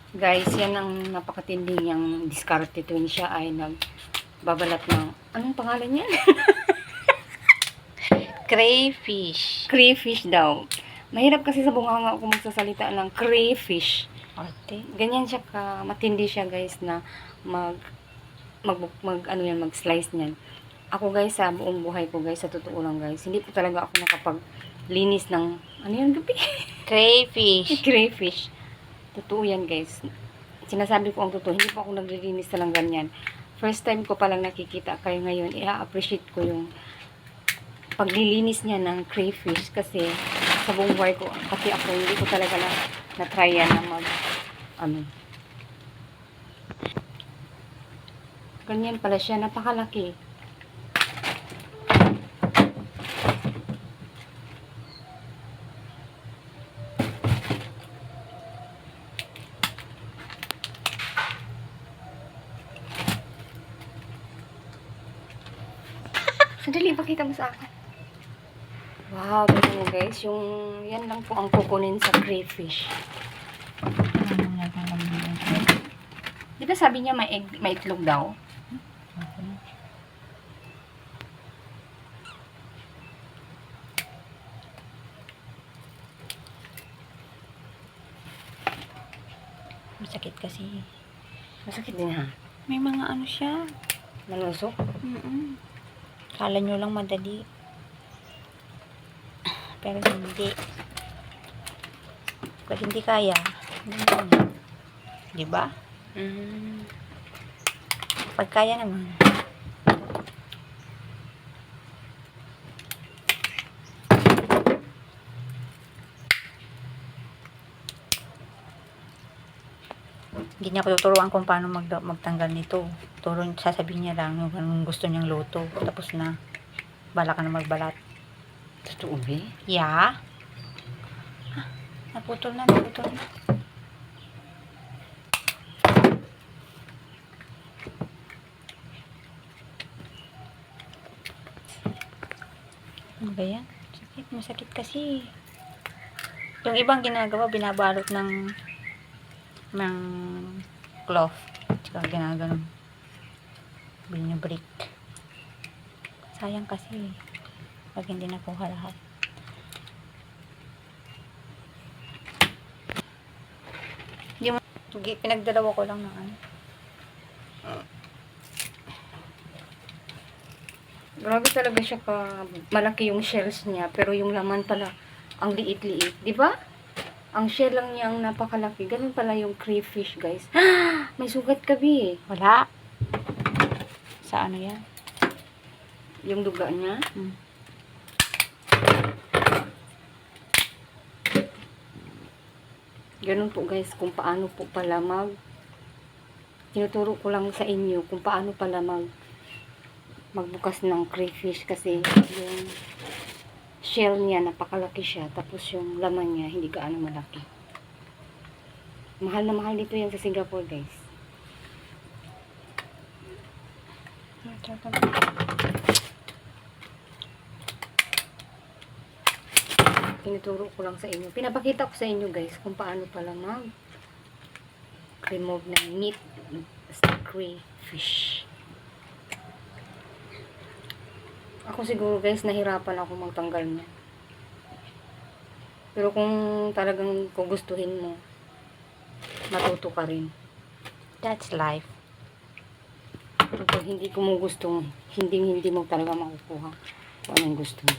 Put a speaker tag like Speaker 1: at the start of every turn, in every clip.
Speaker 1: Guys, yan ang napakatindi niyang diskarte tuwing siya ay nagbabalat ng, anong pangalan niya?
Speaker 2: Crayfish.
Speaker 1: Crayfish daw. Mahirap kasi sa bunganga ako magsasalita ng crayfish.
Speaker 2: Arte.
Speaker 1: Ganyan siya matindi siya guys na mag-slice niyan. Ako guys, sa buong buhay ko guys, sa totoo lang guys, hindi po talaga ako nakapaglinis ng, ano yan gabi?
Speaker 2: Crayfish.
Speaker 1: Crayfish. Totoo yan guys. Sinasabi ko ang totoo, hindi po ako naglilinis ng ganyan. First time ko palang nakikita kayo ngayon, i-appreciate ko yung paglilinis niya ng crayfish kasi sa buong buhay ko, kasi ako hindi ko talaga na-try yan na ganyan pala siya, napakalaki. Sandali, pakita mo sa akin. Wow, tignan mo guys, yung yan lang po ang kukunin sa crayfish. Di ba sabi niya may itlog daw?
Speaker 2: Masakit kasi.
Speaker 1: Masakit din ha?
Speaker 2: May mga ano siya.
Speaker 1: Malusok?
Speaker 2: Kala nyo lang madali. Pero hindi. Pag hindi kaya, di ba? Pag kaya naman. Hindi niya ko tuturuan kung paano magtanggal nito. Sasabihin niya lang yung anong gusto niyang luto. Tapos na. Bala ka na magbalat.
Speaker 1: Totoo ba?
Speaker 2: Yeah. Naputol na. Ano ba yan? Masakit kasi. Yung ibang ginagawa, binabalot ng cloth. Tsaka ginaganon. Binibreak. Sayang kasi. Pag hindi nakuha lahat. Pinagdalawa ko lang ng ano.
Speaker 1: Grabe talaga siya malaki yung shells niya, pero yung laman pala ang liit-liit, di ba? Ang shell lang niya ang napakalaki. Ganun pala yung crayfish, guys. May sugat ka, Bi.
Speaker 2: Wala. Sa ano yan?
Speaker 1: Yung duga niya. Ganun po, guys, kung paano po pala tinuturo ko lang sa inyo kung paano pala magbukas ng crayfish kasi yung shell niya napakalaki siya, tapos yung laman niya hindi gaano malaki. Mahal na mahal dito yan sa Singapore, guys. Tinuturo ko lang sa inyo, pinapakita ko sa inyo guys kung paano pala remove ng meat sa crayfish. Ako siguro guys, nahirapan ako magtanggal niya. Pero kung talagang gustuhin mo, matuto ka rin.
Speaker 2: That's life.
Speaker 1: Pero pag hindi ko mo gusto, hindi mo talaga makukuha kung anong gusto mo.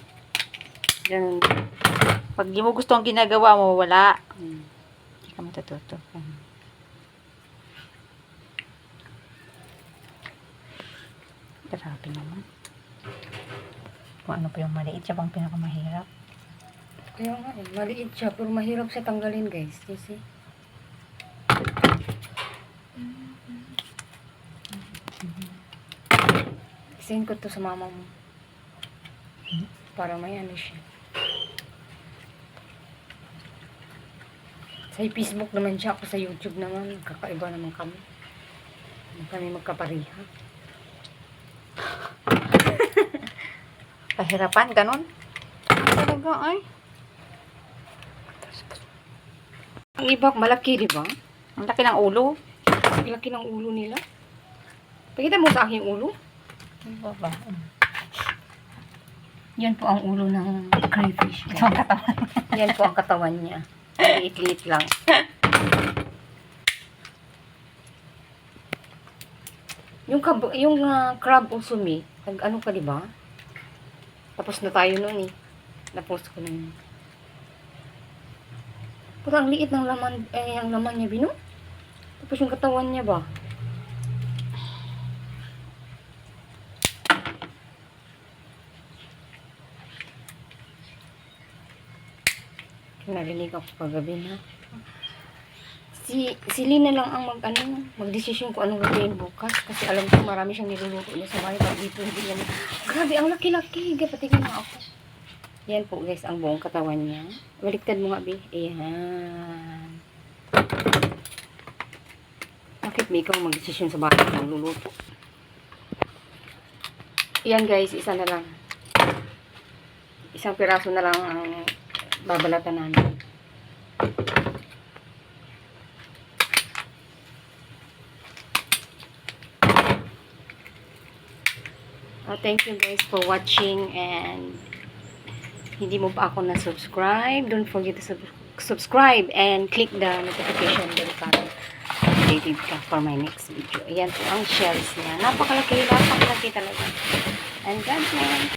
Speaker 1: Ganun.
Speaker 2: Pag di mo gusto ang ginagawa mo, wala. Hindi ka matututo. Grabe naman. Kung ano pa yung maliit, siya bang pinakamahirap?
Speaker 1: Kaya nga maliit siya, pero mahirap siya tanggalin guys. Kasi send ko to sa mama mo. Para may ano siya. Sa Facebook naman siya, ako sa YouTube naman. Kakaiba naman kami. Kami magkapariha.
Speaker 2: Kahirapan, ganun. Talaga ay.
Speaker 1: Ang iba malaki, di ba?
Speaker 2: Ang laki ng ulo.
Speaker 1: Ang laki ng ulo nila. Pakita mo sa akin yung ulo.
Speaker 2: Ano ba ba?
Speaker 1: Yan po ang ulo ng crayfish.
Speaker 2: Ito ang katawan.
Speaker 1: Yan po ang katawan niya. Liit-liit lang. Yung crab usumi, ano ka, di ba? Tapos na tayo noon eh. Tapos ko na yun. Pero ang liit ng laman, ang laman niya, Bino. Tapos yung katawan niya ba? Narinig ako kagabi na. Si Lina lang ang magdesisyon kung anong gagawin bukas. Kasi alam ko marami siyang niluluto niya sa bahay. Pag dito, hindi niya. Grabe, ang laki-laki. Patingin na ako. Yan po guys, ang buong katawan niya. Baliktad mo nga, Bi. Ayan. Bakit may ikaw magdesisyon sa bahay ng luluto? Yan guys, isa na lang. Isang piraso na lang ang babalatan namin. Thank you guys for watching, and hindi mo pa ako na-subscribe, don't forget to subscribe and click the notification bell para updated ka for my next video. Ayan po ang shells niya. Napakalaki talaga. And God bless.